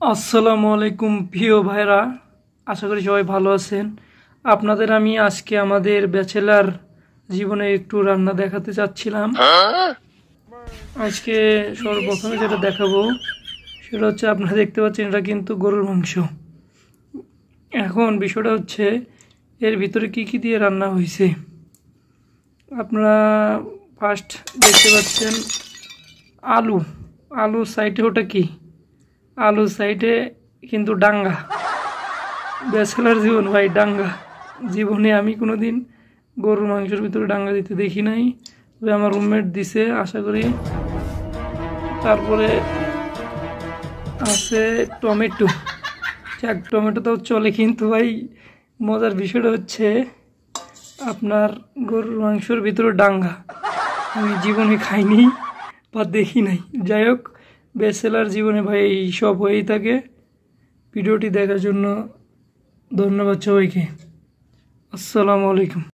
আসসালামু আলাইকুম প্রিয় ভাইরা, আশা করি সবাই ভালো আছেন। আপনাদের আমি আজকে আমাদের ব্যাচেলার জীবনে একটু রান্না দেখাতে চাচ্ছিলাম। আজকে সর্বপ্রথমে যেটা দেখাবো সেটা হচ্ছে, আপনারা দেখতে পাচ্ছেন এটা কিন্তু গরুর মাংস। এখন বিষয়টা হচ্ছে এর ভিতরে কি কি দিয়ে রান্না হয়েছে। আপনারা ফার্স্ট দেখতে পাচ্ছেন আলু। আলু সাইডে ওটা কি, আলু সাইডে কিন্তু ডাঙ্গা। ব্যাচেলার জীবন ভাই, ডাঙ্গা। জীবনে আমি কোনো দিন গরুর মাংসের ভিতরে ডাঙ্গা দিতে দেখি নাই, তবে আমার রুমমেট দিছে আশা করি। তারপরে আছে টমেটো। যাক, টমেটো তো চলে, কিন্তু ভাই মজার বিষয়টা হচ্ছে আপনার গরুর মাংসের ভিতরে ডাঙ্গা আমি জীবনে খাইনি বা দেখি নাই। যাই হোক, ব্যাচেলার জীবনে ভাই এই সব হয়েই থাকে। ভিডিওটি দেখার জন্য ধন্যবাদ সবাইকে। আসসালামু আলাইকুম।